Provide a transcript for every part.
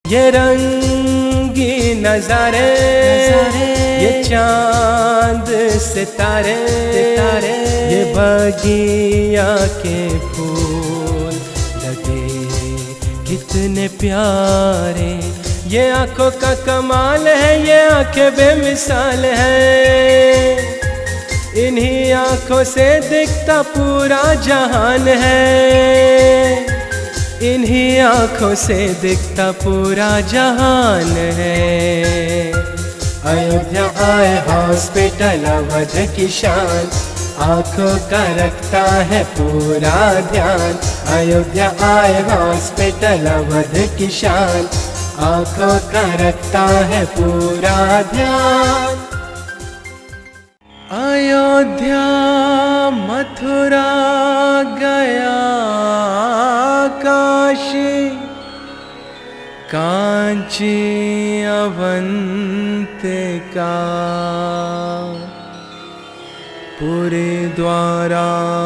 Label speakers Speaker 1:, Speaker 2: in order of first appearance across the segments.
Speaker 1: ये रंगी नजारे, ये चांद सितारे, ये बगिया के फूल लगे कितने प्यारे। ये आंखों का कमाल है, ये आंखें बेमिसाल है। इन्हीं आंखों से दिखता पूरा जहान है, इन्हीं आंखों से दिखता पूरा जहान है। अयोध्या आए हॉस्पिटल अवध की शान, आंखों का रखता है पूरा ध्यान। अयोध्या आए हॉस्पिटल अवध की शान, आंखों का रखता है पूरा ध्यान। अयोध्या मथुरा गया काशी, कांची अवंतिका, पुरी द्वारावती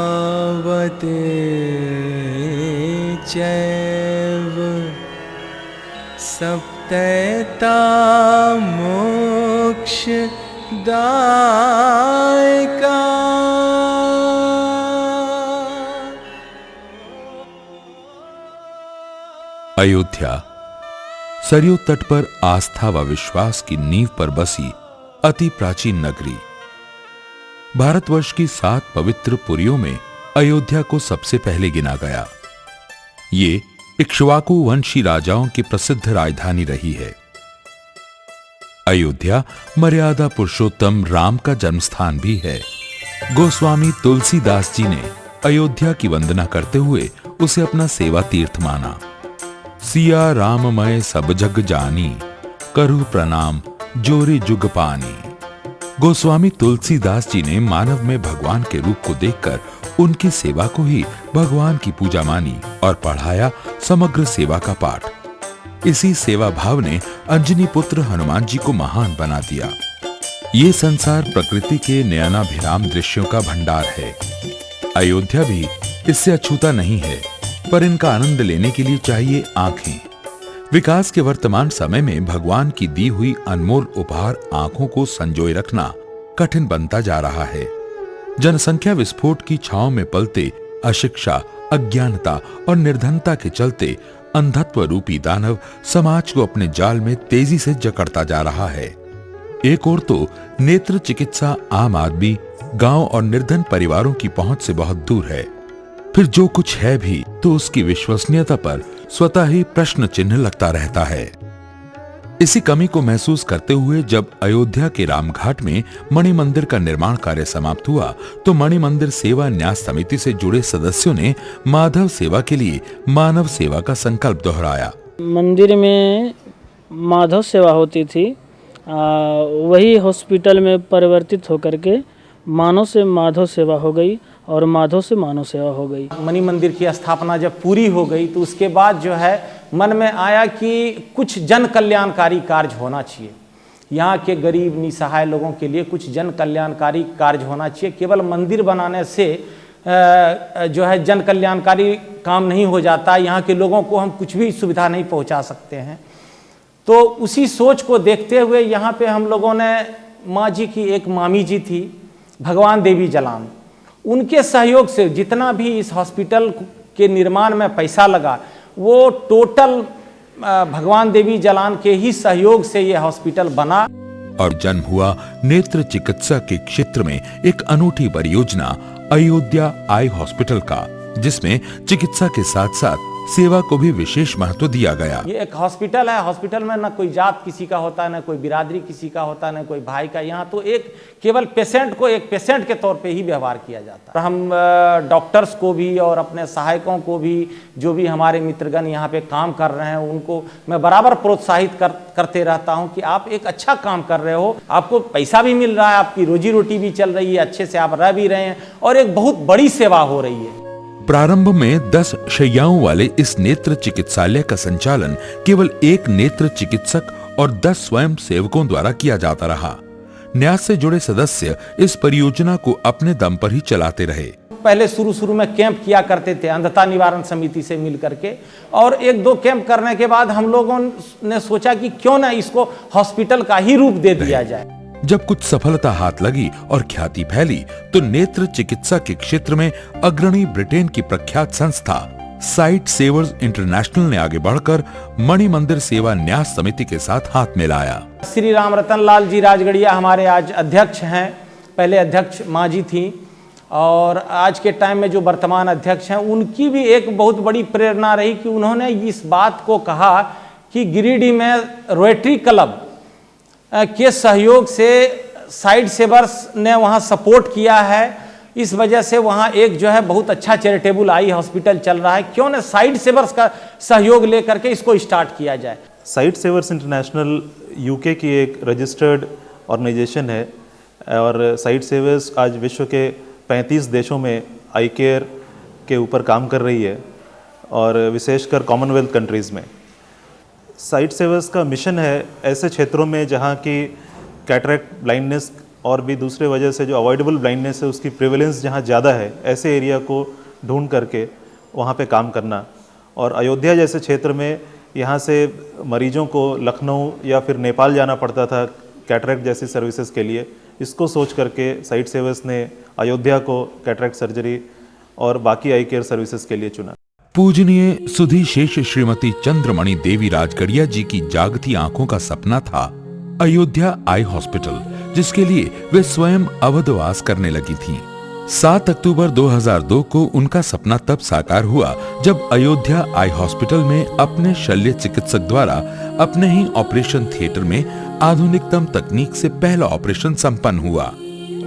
Speaker 1: चैव सप्तैता मोक्ष दायका।
Speaker 2: अयोध्या सरयू तट पर आस्था व विश्वास की नींव पर बसी अति प्राचीन नगरी। भारतवर्ष की 7 पवित्र पुरियों में अयोध्या को सबसे पहले गिना गया। ये इक्ष्वाकु वंशी राजाओं की प्रसिद्ध राजधानी रही है। अयोध्या मर्यादा पुरुषोत्तम राम का जन्मस्थान भी है। गोस्वामी तुलसीदास जी ने अयोध्या की वंदना करते हुए उसे अपना सेवा तीर्थ माना। सिया राममय सब जग जानी, करु प्रणाम जोरे जुग पानी। गोस्वामी तुलसीदास जी ने मानव में भगवान के रूप को देखकर उनकी सेवा को ही भगवान की पूजा मानी और पढ़ाया समग्र सेवा का पाठ। इसी सेवा भाव ने अंजनी पुत्र हनुमान जी को महान बना दिया। ये संसार प्रकृति के नयनाभिराम दृश्यों का भंडार है। अयोध्या भी इससे अछूता नहीं है, पर इनका आनंद लेने के लिए चाहिए आंखें। विकास के वर्तमान समय में भगवान की दी हुई अनमोल उपहार आंखों को संजोए रखना कठिन बनता जा रहा है। जनसंख्या विस्फोट की छांव में पलते अशिक्षा, अज्ञानता और निर्धनता के चलते अंधत्व रूपी दानव समाज को अपने जाल में तेजी से जकड़ता जा रहा है। एक ओर तो नेत्र चिकित्सा आम आदमी, गांव और निर्धन परिवारों की पहुंच से बहुत दूर है, फिर जो कुछ है भी तो उसकी विश्वसनीयता पर स्वतः ही प्रश्न चिन्ह लगता रहता है। इसी कमी को महसूस करते हुए जब अयोध्या के रामघाट में मणि मंदिर का निर्माण कार्य समाप्त हुआ तो मणि मंदिर सेवा न्यास समिति से जुड़े सदस्यों ने माधव सेवा के लिए मानव सेवा का संकल्प दोहराया।
Speaker 3: मंदिर में माधव सेवा होती थी, वही हॉस्पिटल में परिवर्तित होकर के मानव से माधव सेवा हो गई और माधव से मानव सेवा हो गई।
Speaker 4: मणि मंदिर की स्थापना जब पूरी हो गई तो उसके बाद जो है मन में आया कि कुछ जन कल्याणकारी कार्य होना चाहिए। यहाँ के गरीब निसहाय लोगों के लिए कुछ जन कल्याणकारी कार्य होना चाहिए। केवल मंदिर बनाने से जो है जन कल्याणकारी काम नहीं हो जाता। यहाँ के लोगों को हम कुछ भी सुविधा नहीं पहुँचा सकते हैं। तो उसी सोच को देखते हुए यहाँ पे हम लोगों ने माँ जी की एक मामी जी थी भगवान देवी जलान, उनके सहयोग से जितना भी इस हॉस्पिटल के निर्माण में पैसा लगा वो टोटल भगवान देवी जलान के ही सहयोग से ये हॉस्पिटल बना।
Speaker 2: और जन्म हुआ नेत्र चिकित्सा के क्षेत्र में एक अनूठी परियोजना अयोध्या आई हॉस्पिटल का, जिसमें चिकित्सा के साथ साथ सेवा को भी विशेष महत्व दिया गया।
Speaker 4: ये एक हॉस्पिटल है, हॉस्पिटल में ना कोई जात किसी का होता है, ना कोई बिरादरी किसी का होता है, ना कोई भाई का। यहाँ तो एक केवल पेशेंट को एक पेशेंट के तौर पे ही व्यवहार किया जाता है। हम डॉक्टर्स को भी और अपने सहायकों को भी, जो भी हमारे मित्रगण यहाँ पे काम कर रहे हैं, उनको मैं बराबर प्रोत्साहित करते रहता हूँ कि आप एक अच्छा काम कर रहे हो, आपको पैसा भी मिल रहा है, आपकी रोजी रोटी भी चल रही है, अच्छे से आप रह भी रहे हैं और एक बहुत बड़ी सेवा हो रही है।
Speaker 2: प्रारंभ में 10 शैय्याओं वाले इस नेत्र चिकित्सालय का संचालन केवल एक नेत्र चिकित्सक और 10 स्वयं सेवकों द्वारा किया जाता रहा। न्यास से जुड़े सदस्य इस परियोजना को अपने दम पर ही चलाते रहे।
Speaker 4: पहले शुरू में कैंप किया करते थे अंधता निवारण समिति से मिल करके, और 1-2 कैंप करने के बाद हम लोगों ने सोचा कि क्यों ना इसको हॉस्पिटल का ही रूप दे दिया जाए।
Speaker 2: जब कुछ सफलता हाथ लगी और ख्याति फैली तो नेत्र चिकित्सा के क्षेत्र में अग्रणी ब्रिटेन की प्रख्यात संस्था साइट सेवर्स इंटरनेशनल ने आगे बढ़कर मणि मंदिर सेवा न्यास समिति के साथ हाथ मिलाया।
Speaker 4: श्री राम रतन लाल जी राजगढ़िया हमारे आज अध्यक्ष हैं, पहले अध्यक्ष माँ जी थी, और आज के टाइम में जो वर्तमान अध्यक्ष हैं उनकी भी एक बहुत बड़ी प्रेरणा रही कि उन्होंने इस बात को कहा कि गिरिडीह में रोटरी क्लब के सहयोग से साइट सेवर्स ने वहाँ सपोर्ट किया है, इस वजह से वहाँ एक जो है बहुत अच्छा चैरिटेबल आई हॉस्पिटल चल रहा है, क्यों ना साइट सेवर्स का सहयोग लेकर के इसको स्टार्ट किया जाए।
Speaker 5: साइट सेवर्स इंटरनेशनल यूके की एक रजिस्टर्ड ऑर्गेनाइजेशन है और साइट सेवर्स आज विश्व के 35 देशों में आई केयर के ऊपर काम कर रही है और विशेषकर कॉमनवेल्थ कंट्रीज़ में। साइट सेवर्स का मिशन है ऐसे क्षेत्रों में जहाँ की कैटरेक्ट ब्लाइंडनेस और भी दूसरे वजह से जो अवॉइडेबल ब्लाइंडनेस है उसकी प्रिवेलेंस जहाँ ज़्यादा है, ऐसे एरिया को ढूंढ करके वहाँ पे काम करना। और अयोध्या जैसे क्षेत्र में यहाँ से मरीजों को लखनऊ या फिर नेपाल जाना पड़ता था कैटरेक्ट जैसी सर्विसेज के लिए, इसको सोच करके साइट सेवर्स ने अयोध्या को कैटरेक्ट सर्जरी और बाकी आई केयर सर्विसेज के लिए चुना।
Speaker 2: पूजनीय सुधी शेष श्रीमती चंद्रमणि देवी राजगढ़िया जी की जागती आंखों का सपना था अयोध्या आई हॉस्पिटल, जिसके लिए वे स्वयं अवधवास करने लगी थीं। 7 अक्टूबर 2002 को उनका सपना तब साकार हुआ जब अयोध्या आई हॉस्पिटल में अपने शल्य चिकित्सक द्वारा अपने ही ऑपरेशन थिएटर में आधुनिकतम तकनीक से पहला ऑपरेशन संपन्न हुआ।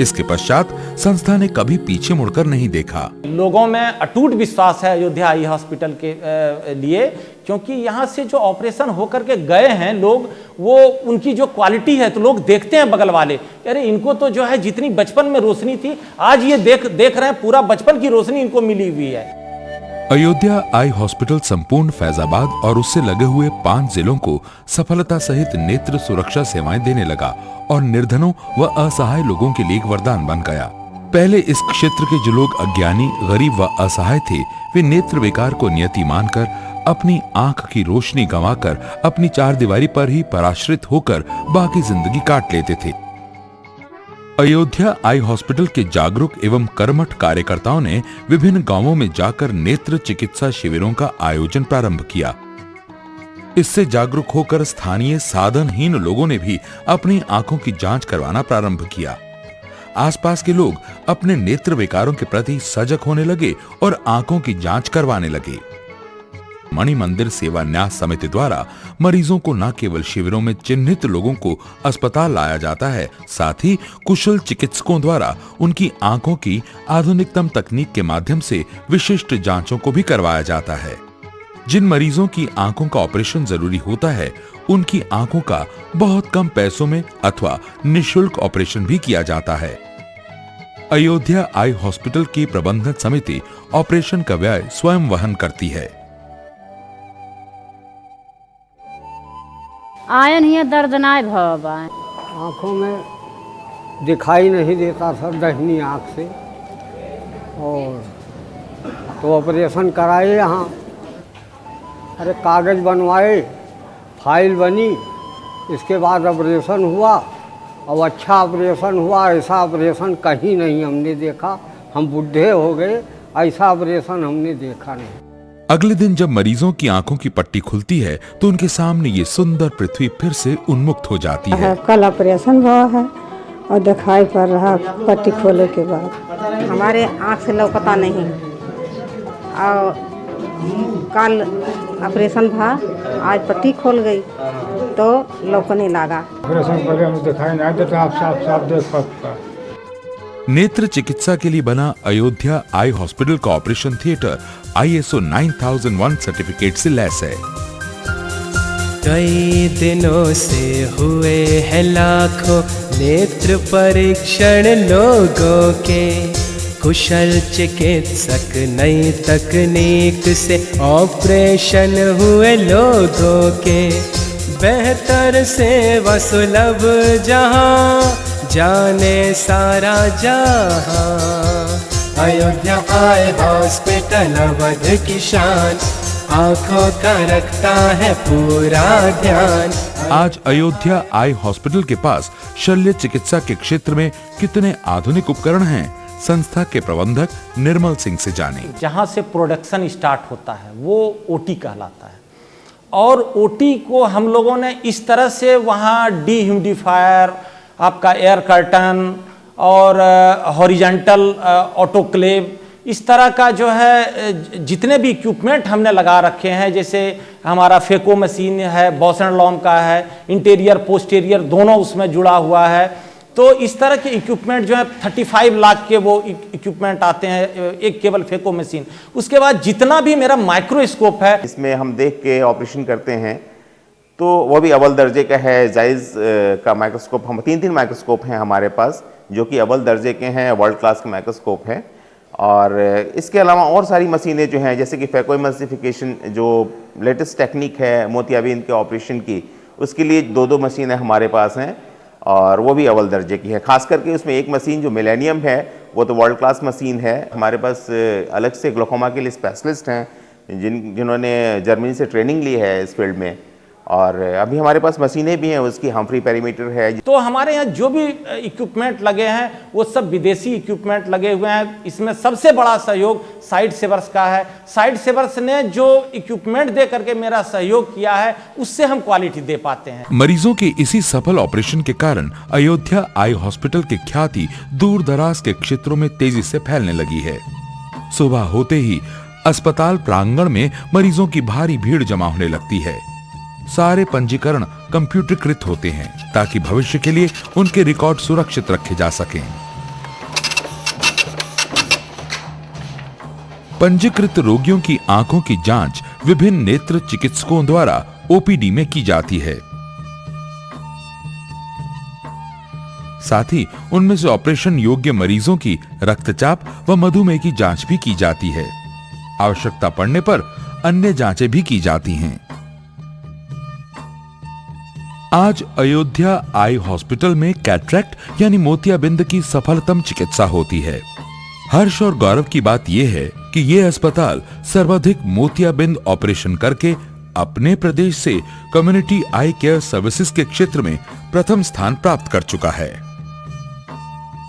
Speaker 2: इसके पश्चात संस्था ने कभी पीछे मुड़कर नहीं देखा।
Speaker 4: लोगों में अटूट विश्वास है अयोध्या आई हॉस्पिटल के लिए, क्योंकि यहाँ से जो ऑपरेशन होकर के गए हैं लोग, वो उनकी जो क्वालिटी है तो लोग देखते हैं बगल वाले, अरे इनको तो जो है जितनी बचपन में रोशनी थी आज ये देख रहे हैं, पूरा बचपन की रोशनी इनको मिली हुई है।
Speaker 2: अयोध्या आई हॉस्पिटल संपूर्ण फैजाबाद और उससे लगे हुए 5 जिलों को सफलता सहित नेत्र सुरक्षा सेवाएं देने लगा और निर्धनों व असहाय लोगों के लिए एक वरदान बन गया। पहले इस क्षेत्र के जो लोग अज्ञानी, गरीब व असहाय थे, वे नेत्र विकार को नियति मानकर अपनी आंख की रोशनी गंवाकर अपनी 4 दीवारी पर ही पराश्रित होकर बाकी जिंदगी काट लेते थे। अयोध्या आई हॉस्पिटल के जागरूक एवं कर्मठ कार्यकर्ताओं ने विभिन्न गांवों में जाकर नेत्र चिकित्सा शिविरों का आयोजन प्रारंभ किया। इससे जागरूक होकर स्थानीय साधनहीन लोगों ने भी अपनी आंखों की जांच करवाना प्रारंभ किया। आसपास के लोग अपने नेत्र विकारों के प्रति सजग होने लगे और आंखों की जांच करवाने लगे। मणि मंदिर सेवा न्यास समिति द्वारा मरीजों को न केवल शिविरों में चिन्हित लोगों को अस्पताल लाया जाता है, साथ ही कुशल चिकित्सकों द्वारा उनकी आंखों की आधुनिकतम तकनीक के माध्यम से विशिष्ट जांचों को भी करवाया जाता है। जिन मरीजों की आंखों का ऑपरेशन जरूरी होता है, उनकी आंखों का बहुत कम पैसों में अथवा निःशुल्क ऑपरेशन भी किया जाता है। अयोध्या आई हॉस्पिटल की प्रबंधन समिति ऑपरेशन का व्यय स्वयं वहन करती है।
Speaker 6: आयन ही दर्दनाय भव
Speaker 7: आँखों में दिखाई नहीं देता था दाहिनी आँख से, और तो ऑपरेशन कराए यहाँ, अरे कागज़ बनवाए, फाइल बनी, इसके बाद ऑपरेशन हुआ। अब अच्छा ऑपरेशन हुआ, ऐसा ऑपरेशन कहीं नहीं हमने देखा। हम बूढ़े हो गए, ऐसा ऑपरेशन हमने देखा नहीं।
Speaker 2: अगले दिन जब मरीजों की आंखों की पट्टी खुलती है तो उनके सामने ये सुंदर पृथ्वी फिर से उन्मुक्त हो जाती है।
Speaker 8: कल ऑपरेशन हुआ है और दिखाई पड़ रहा पट्टी खोले के बाद।
Speaker 9: हमारे आँख से लौकता नहीं, और कल ऑपरेशन था, आज पट्टी खोल गई तो लौकने लगा।
Speaker 7: ऑपरेशन पहले हमें दिखाई नहीं देता, आप साफ देख सकता।
Speaker 2: नेत्र चिकित्सा के लिए बना अयोध्या आई हॉस्पिटल का ऑपरेशन थिएटर ISO 9001 सर्टिफिकेट से लैस है।
Speaker 1: कई दिनों से हुए हैं लाखों नेत्र परीक्षण लोगों के, कुशल चिकित्सक नई तकनीक से ऑपरेशन हुए लोगों के, बेहतर सेवा सुलभ जहां जाने सारा जहां, अयोध्या आए हॉस्पिटल अवध की शान, आंखों का रखता है पूरा ध्यान।
Speaker 2: आज अयोध्या आई हॉस्पिटल के पास शल्य चिकित्सा के क्षेत्र में कितने आधुनिक उपकरण हैं, संस्था के प्रबंधक निर्मल सिंह से जाने।
Speaker 4: जहाँ से प्रोडक्शन स्टार्ट होता है वो ओटी कहलाता है, और ओटी को हम लोगों ने इस तरह से वहाँ डीह्यूमिडिफायर, आपका एयर कर्टन और हॉरिजॉन्टल ऑटोक्लेव, इस तरह का जो है जितने भी इक्विपमेंट हमने लगा रखे हैं, जैसे हमारा फेको मशीन है, बॉस एंड लॉम का है, इंटीरियर पोस्टीरियर दोनों उसमें जुड़ा हुआ है। तो इस तरह के इक्विपमेंट जो है 35 लाख के वो इक्विपमेंट आते हैं, एक केवल फेको मशीन। उसके बाद जितना भी मेरा माइक्रोस्कोप है,
Speaker 10: इसमें हम देख के ऑपरेशन करते हैं, तो वो भी अव्वल दर्जे का है। जायज़ का माइक्रोस्कोप, हम 3 माइक्रोस्कोप हैं हमारे पास जो कि अव्वल दर्जे के हैं, वर्ल्ड क्लास के माइक्रोस्कोप हैं। और इसके अलावा और सारी मशीनें जो हैं, जैसे कि फैकोइमल्सिफिकेशन जो लेटेस्ट टेक्निक है मोतियाबिंद के ऑपरेशन की, उसके लिए 2 मशीनें हमारे पास हैं और वो भी अव्वल दर्जे की है। खास करके उसमें एक मशीन जो मिलेनियम है वो तो वर्ल्ड क्लास मशीन है। हमारे पास अलग से ग्लोकोमा के लिए स्पेशलिस्ट हैं जिन्होंने जर्मनी से ट्रेनिंग ली है इस फील्ड में, और अभी हमारे पास मशीनें भी हैं, उसकी हम्फ्री पेरीमीटर है।
Speaker 4: तो हमारे यहाँ जो भी इक्विपमेंट लगे हैं वो सब विदेशी इक्विपमेंट लगे हुए हैं। इसमें सबसे बड़ा सहयोग साइड सेवर्स का है। साइड सेवर्स ने जो इक्विपमेंट दे करके मेरा सहयोग किया है, उससे हम क्वालिटी दे पाते हैं।
Speaker 2: मरीजों के इसी सफल ऑपरेशन के कारण अयोध्या आई हॉस्पिटल की ख्याति दूर दराज के क्षेत्रों में तेजी से फैलने लगी है। सुबह होते ही अस्पताल प्रांगण में मरीजों की भारी भीड़ जमा होने लगती है। सारे पंजीकरण कंप्यूटरीकृत होते हैं ताकि भविष्य के लिए उनके रिकॉर्ड सुरक्षित रखे जा सकें। पंजीकृत रोगियों की आंखों की जांच विभिन्न नेत्र चिकित्सकों द्वारा ओपीडी में की जाती है। साथ ही उनमें से ऑपरेशन योग्य मरीजों की रक्तचाप व मधुमेह की जांच भी की जाती है। आवश्यकता पड़ने पर अन्य जांचें भी की जाती हैं। आज अयोध्या आई हॉस्पिटल में कैटरेक्ट यानी मोतियाबिंद की सफलतम चिकित्सा होती है। हर्ष और गौरव की बात यह है कि यह अस्पताल सर्वाधिक मोतियाबिंद ऑपरेशन करके अपने प्रदेश से कम्युनिटी आई केयर सर्विसेज के क्षेत्र में प्रथम स्थान प्राप्त कर चुका है।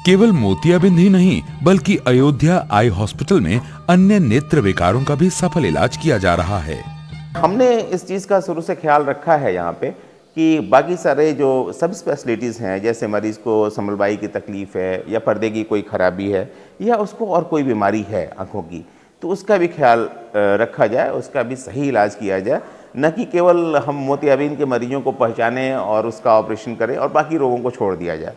Speaker 2: केवल मोतियाबिंद ही नहीं बल्कि अयोध्या आई हॉस्पिटल में अन्य नेत्र विकारों का भी सफल इलाज किया जा रहा है।
Speaker 10: हमने इस चीज़ का शुरू से ख्याल रखा है यहाँ पे कि बाकी सारे जो सब स्पेशलिटीज़ हैं, जैसे मरीज़ को समलबाई की तकलीफ़ है या पर्दे की कोई ख़राबी है या उसको और कोई बीमारी है आँखों की, तो उसका भी ख्याल रखा जाए, उसका भी सही इलाज किया जाए, न कि केवल हम मोतियाबिंद के मरीजों को पहचानें और उसका ऑपरेशन करें और बाकी रोगों को छोड़ दिया जाए।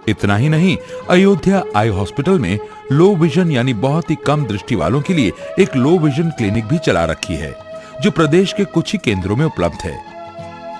Speaker 2: इतना ही नहीं, अयोध्या आई हॉस्पिटल में लो विजन यानी बहुत ही कम दृष्टि वालों के लिए एक लो विजन क्लिनिक भी चला रखी है जो प्रदेश के कुछ ही केंद्रों में उपलब्ध है।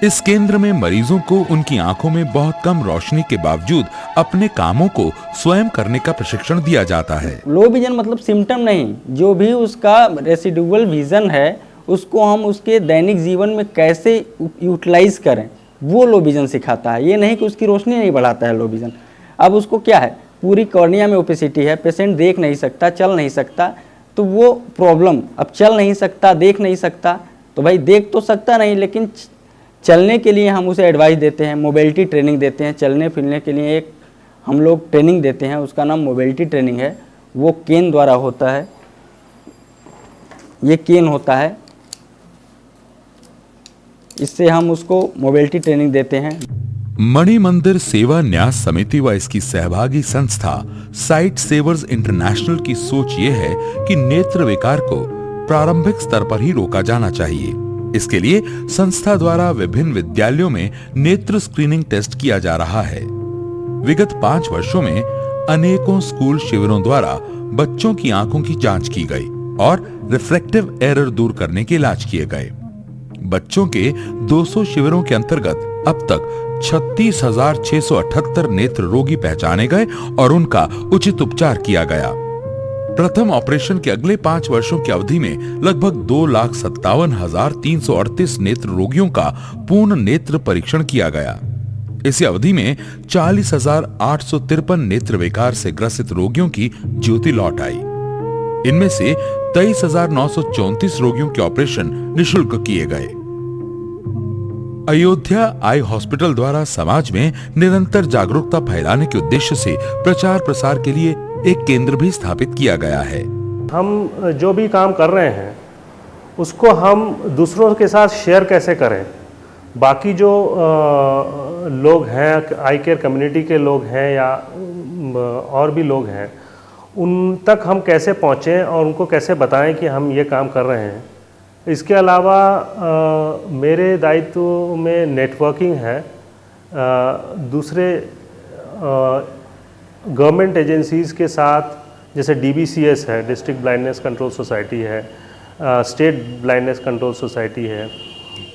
Speaker 2: इस केंद्र में मरीजों को उनकी आंखों में बहुत कम रोशनी के बावजूद अपने कामों को स्वयं करने का प्रशिक्षण दिया जाता है।
Speaker 11: लो विजन मतलब सिम्टम नहीं, जो भी उसका रेसिडुअल विजन है उसको हम उसके दैनिक जीवन में कैसे यूटिलाइज करें, वो लो विजन सिखाता है। ये नहीं कि उसकी रोशनी नहीं बढ़ाता है लो विजन। अब उसको क्या है, पूरी कॉर्निया में ओपेसिटी है, पेशेंट देख नहीं सकता, चल नहीं सकता, तो वो प्रॉब्लम, अब चल नहीं सकता, देख नहीं सकता, तो भाई देख तो सकता नहीं, लेकिन चलने के लिए हम उसे एडवाइस देते हैं, मोबिलिटी ट्रेनिंग देते हैं। चलने फिरने के लिए एक हम लोग ट्रेनिंग देते हैं, उसका नाम मोबिलिटी ट्रेनिंग है। वो केन द्वारा होता है, ये केन होता है, इससे हम उसको मोबिलिटी ट्रेनिंग देते हैं।
Speaker 2: मणि मंदिर सेवा न्यास समिति व इसकी सहभागी संस्था साइट सेवर्स इंटरनेशनल की सोच ये है कि नेत्र विकार को प्रारंभिक स्तर पर ही रोका जाना चाहिए। इसके लिए संस्था द्वारा विभिन्न विद्यालयों में नेत्र स्क्रीनिंग टेस्ट किया जा रहा है। विगत 5 वर्षों में अनेकों स्कूल शिविरों द्वारा बच्चों की आंखों की जांच की गई और रिफ्रैक्टिव एरर दूर करने के इलाज किए गए। बच्चों के 200 शिविरों के अंतर्गत अब तक 36,678 नेत्र रोगी पहचाने गए और उनका उचित उपचार किया गया। प्रथम ऑपरेशन के अगले 5 वर्षों की अवधि में लगभग 2,57,338 नेत्र रोगियों का पूर्ण नेत्र परीक्षण किया गया। इसी अवधि में 40,853 नेत्र विकार से ग्रसित रोगियों की ज्योति लौट आई। इनमें से 23,934 रोगियों के ऑपरेशन निशुल्क किए गए। अयोध्या आई हॉस्पिटल द्वारा समाज में निरंतर जागरूकता फैलाने के उद्देश्य से प्रचार प्रसार के लिए एक केंद्र भी स्थापित किया गया है।
Speaker 12: हम जो भी काम कर रहे हैं उसको हम दूसरों के साथ शेयर कैसे करें, बाकी जो लोग हैं, आई केयर कम्युनिटी के लोग हैं या और भी लोग हैं, उन तक हम कैसे पहुँचें और उनको कैसे बताएं कि हम ये काम कर रहे हैं। इसके अलावा मेरे दायित्व में नेटवर्किंग है, दूसरे गवर्नमेंट एजेंसीज़ के साथ, जैसे DBCS है, डिस्ट्रिक्ट ब्लाइंडनेस कंट्रोल सोसाइटी है, स्टेट ब्लाइंडनेस कंट्रोल सोसाइटी है,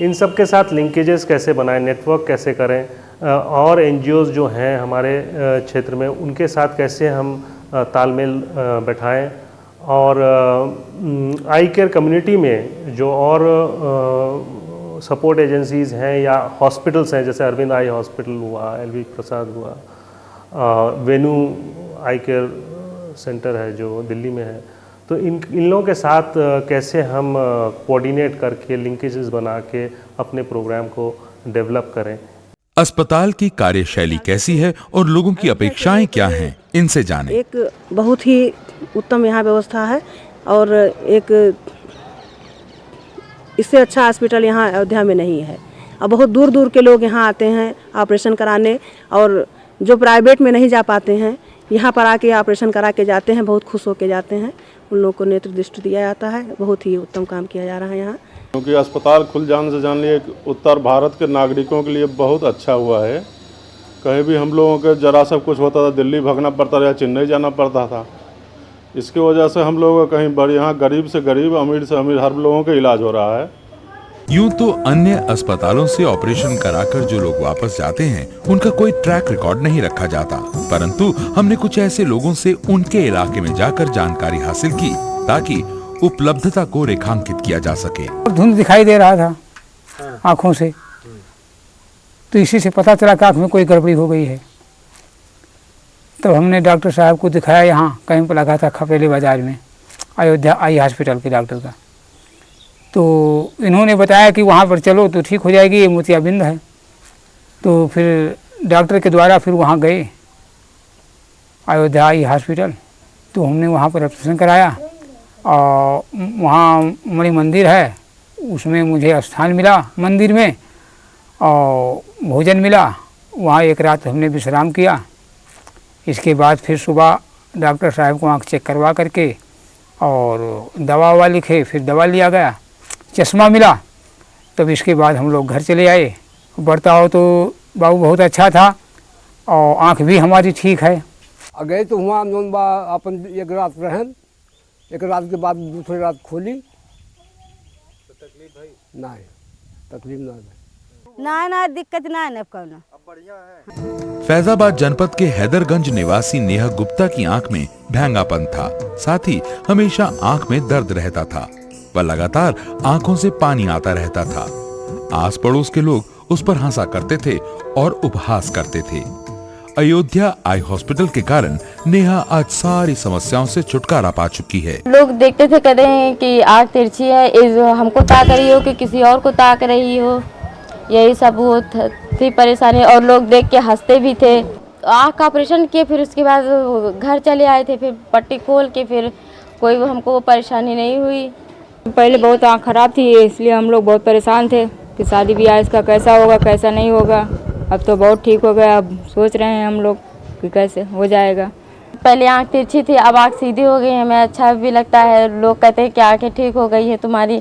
Speaker 12: इन सब के साथ लिंकेजेस कैसे बनाएं, नेटवर्क कैसे करें, और NGOs जो हैं हमारे क्षेत्र में उनके साथ कैसे हम तालमेल बैठाएं, और आई केयर कम्युनिटी में जो और सपोर्ट एजेंसीज़ हैं या हॉस्पिटल्स हैं, जैसे अरविंद आई हॉस्पिटल हुआ, LV प्रसाद हुआ, वेनू आई केयर सेंटर है जो दिल्ली में है, तो इन लोगों के साथ कैसे हम कोऑर्डिनेट करके लिंकेजेस बना के अपने प्रोग्राम को डेवलप करें।
Speaker 2: अस्पताल की कार्यशैली कैसी है और लोगों की अपेक्षाएं क्या हैं, इनसे जानें।
Speaker 13: एक बहुत ही उत्तम यहाँ व्यवस्था है और एक इससे अच्छा हॉस्पिटल यहाँ अयोध्या में नहीं है। और बहुत दूर दूर के लोग यहाँ आते हैं ऑपरेशन कराने, और जो प्राइवेट में नहीं जा पाते हैं यहाँ पर आके ऑपरेशन करा के जाते हैं, बहुत खुश होके जाते हैं। उन लोगों को नेत्र दृष्टि दिया जाता है। बहुत ही उत्तम काम किया जा रहा है यहाँ,
Speaker 14: क्योंकि अस्पताल खुल जाने से जान लिए उत्तर भारत के नागरिकों के लिए बहुत अच्छा हुआ है। कहीं भी हम लोगों के जरा सब कुछ होता था दिल्ली भागना पड़ता था या चेन्नई जाना पड़ता था। इसकी वजह से हम लोगों का कहीं बड़ी यहाँ गरीब से गरीब, अमीर से अमीर हर लोगों का इलाज हो रहा है।
Speaker 2: यूं तो अन्य अस्पतालों से ऑपरेशन कराकर जो लोग वापस जाते हैं उनका कोई ट्रैक रिकॉर्ड नहीं रखा जाता, परंतु हमने कुछ ऐसे लोगों से उनके इलाके में जाकर जानकारी हासिल की ताकि उपलब्धता को रेखांकित किया जा सके।
Speaker 15: धुंध दिखाई दे रहा था आंखों से, तो इसी से पता चला कि आंख में कोई गड़बड़ी हो गई है। तब हमने डॉक्टर साहब को दिखाया, यहाँ कहीं पर लगा था खपेली बाजार में, अयोध्या आई हॉस्पिटल के डॉक्टर का। तो इन्होंने बताया कि वहाँ पर चलो तो ठीक हो जाएगी, ये मोतियाबिंद है। तो फिर डॉक्टर के द्वारा फिर वहाँ गए अयोध्या आई हॉस्पिटल, तो हमने वहाँ पर ऑपरेशन कराया। और वहाँ मणि मंदिर है, उसमें मुझे स्थान मिला मंदिर में, और भोजन मिला। वहाँ एक रात हमने विश्राम किया। इसके बाद फिर सुबह डॉक्टर साहब को आँख चेक करवा करके और दवा ववा लिखे, फिर दवा लिया गया, चश्मा मिला। तब इसके बाद हम लोग घर चले आए। बर्ताव तो बाबू बहुत अच्छा था और आँख भी हमारी ठीक है।
Speaker 7: गए तो हुआ हम अपन एक रात रहन, एक रात के बाद दूसरी रात खोली।
Speaker 16: तो तकलीफ भाई
Speaker 7: नहीं, तकलीफ ना
Speaker 6: ना दिक्कत ना है कौन।
Speaker 2: फैजाबाद जनपद के हैदरगंज निवासी नेहा गुप्ता की आंख में भैंगापन था, साथ ही हमेशा आंख में दर्द रहता था व लगातार आंखों से पानी आता रहता था। आस पड़ोस के लोग उस पर हंसा करते थे और उपहास करते थे। अयोध्या आई हॉस्पिटल के कारण नेहा आज सारी समस्याओं से छुटकारा पा चुकी है।
Speaker 17: लोग देखते थे, कहते हैं कि आंख तिरछी है, इस हमको ताक रही हो कि किसी और को ताक रही हो, यही सब वो थी परेशानी। और लोग देख के हंसते भी थे। आँख का ऑपरेशन किए, फिर उसके बाद घर चले आए थे, फिर पट्टी खोल के फिर कोई हमको परेशानी नहीं हुई।
Speaker 18: पहले बहुत आँख खराब थी, इसलिए हम लोग बहुत परेशान थे कि शादी ब्याह इसका कैसा होगा कैसा नहीं होगा। अब तो बहुत ठीक हो गया। अब सोच रहे हैं हम लोग कि कैसे हो जाएगा।
Speaker 17: पहले आँख तिरछी थी, अब आँख सीधी हो गई है। हमें अच्छा भी लगता है। लोग कहते हैं कि आँखें ठीक हो गई है तुम्हारी,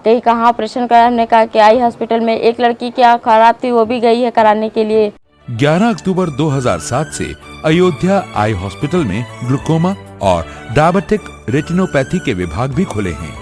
Speaker 17: कहीं कहाँ ऑपरेशन कराया। हमने कहा कि आई हॉस्पिटल में। एक लड़की की आँख खराब थी, वो भी गई है कराने के लिए।
Speaker 2: 11 अक्टूबर 2007 से अयोध्या आई हॉस्पिटल में ग्लूकोमा और डायबिटिक रेटिनोपैथी के विभाग भी खुले हैं।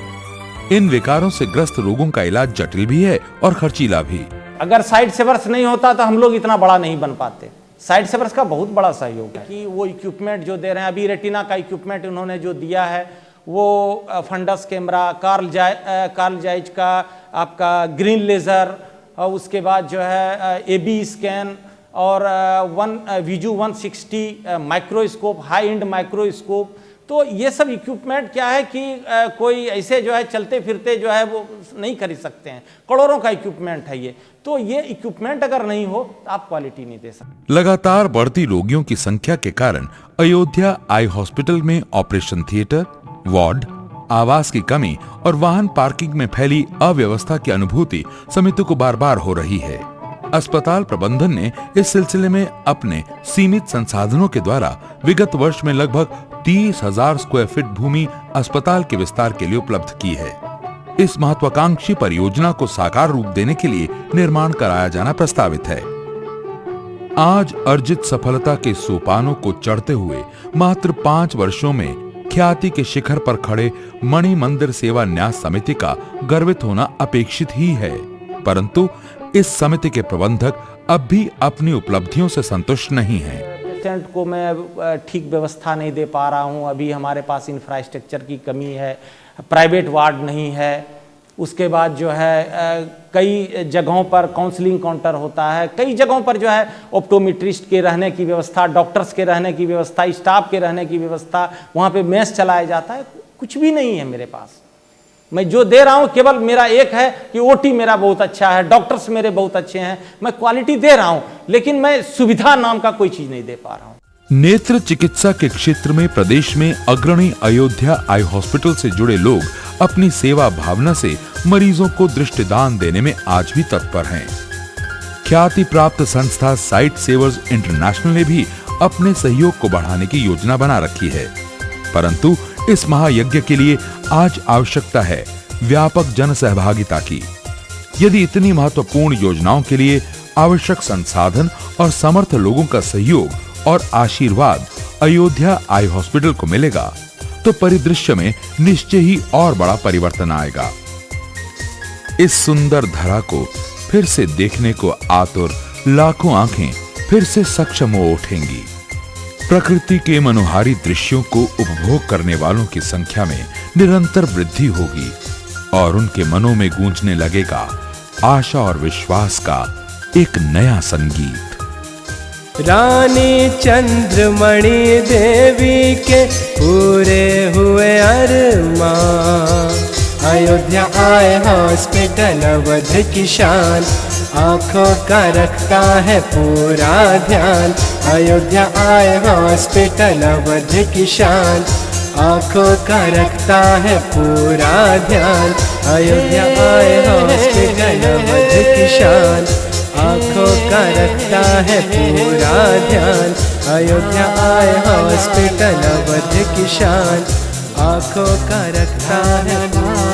Speaker 2: इन विकारों से ग्रस्त रोगों का इलाज जटिल भी है और खर्चीला भी।
Speaker 4: अगर साइड सेवर्स नहीं होता तो हम लोग इतना बड़ा नहीं बन पाते। साइड सेवर्स का बहुत बड़ा सहयोग है कि वो इक्विपमेंट जो दे रहे हैं, अभी रेटिना का इक्विपमेंट उन्होंने जो दिया है, वो फंडस कैमरा, कार्ल जाइज का आपका ग्रीन लेज़र, और उसके बाद जो है AB स्कैन, और Viju 160 microscope, high and microscope. तो ये सब इक्विपमेंट क्या है कि कोई ऐसे जो है चलते फिरते जो है वो नहीं खरीद सकते हैं, करोड़ों का इक्विपमेंट है ये। तो ये इक्विपमेंट अगर नहीं हो तो आप क्वालिटी नहीं दे सकते।
Speaker 2: लगातार बढ़ती रोगियों की संख्या के कारण अयोध्या आई हॉस्पिटल में ऑपरेशन थिएटर, वार्ड, आवास की कमी और वाहन पार्किंग में फैली अव्यवस्था की अनुभूति समिति को बार बार हो रही है। अस्पताल प्रबंधन ने इस सिलसिले में अपने सीमित संसाधनों के द्वारा विगत वर्ष में लगभग 30,000 स्क्वायर फीट भूमि अस्पताल के विस्तार के लिए उपलब्ध की है। इस महत्वाकांक्षी परियोजना को साकार रूप देने के लिए निर्माण कराया जाना प्रस्तावित है। आज अर्जित सफलता के सोपानों को चढ़ते हुए मात्र 5 वर्षों में ख्याति के शिखर पर खड़े मणि मंदिर सेवा न्यास समिति का गर्वित होना अपेक्षित ही है, परंतु इस समिति के प्रबंधक अब भी अपनी उपलब्धियों से संतुष्ट नहीं हैं।
Speaker 4: पेशेंट को मैं ठीक व्यवस्था नहीं दे पा रहा हूँ, अभी हमारे पास इंफ्रास्ट्रक्चर की कमी है, प्राइवेट वार्ड नहीं है। उसके बाद जो है कई जगहों पर काउंसलिंग काउंटर होता है, कई जगहों पर जो है ऑप्टोमेट्रिस्ट के रहने की व्यवस्था, डॉक्टर्स के रहने की व्यवस्था, स्टाफ के रहने की व्यवस्था, वहाँ पे मेस चलाया जाता है, कुछ भी नहीं है मेरे पास। मैं जो दे रहा हूं केवल मेरा एक है कि ओटी मेरा बहुत अच्छा है, डॉक्टर्स मेरे बहुत अच्छे हैं, मैं क्वालिटी दे रहा हूं, लेकिन मैं सुविधा नाम का कोई चीज नहीं दे पा रहा हूं।
Speaker 2: नेत्र चिकित्सा के क्षेत्र में प्रदेश में अग्रणी अयोध्या आई हॉस्पिटल से जुड़े लोग अपनी सेवा भावना से मरीजों को दृष्टिदान देने में आज भी तत्पर हैं। ख्याति प्राप्त संस्था साइट सेवर्स इंटरनेशनल ने भी अपने सहयोग को बढ़ाने की योजना बना रखी है, परंतु इस महायज्ञ के लिए आज आवश्यकता है व्यापक जन सहभागिता की। यदि इतनी महत्वपूर्ण योजनाओं के लिए आवश्यक संसाधन और समर्थ लोगों का सहयोग और आशीर्वाद अयोध्या आई हॉस्पिटल को मिलेगा तो परिदृश्य में निश्चय ही और बड़ा परिवर्तन आएगा। इस सुंदर धरा को फिर से देखने को आतुर लाखों आंखें फिर से सक्षम हो उठेंगी। प्रकृति के मनोहारी दृश्यों को उपभोग करने वालों की संख्या में निरंतर वृद्धि होगी और उनके मनों में गूंजने लगेगा आशा और विश्वास का एक नया संगीत।
Speaker 1: रानी चंद्रमणि देवी के पूरे हुए अरमान, अयोध्या आए हॉस्पिटल अवध की शान, आंखों का रखता है पूरा ध्यान। अयोध्या आए हॉस्पिटल अवध की शान, आंखों का रखता है पूरा ध्यान। अयोध्या आए हॉस्पिटल अवध की शान, आंखों का रखता है पूरा ध्यान। अयोध्या आए हॉस्पिटल अवध की शान, आंखों का रखता है पूरा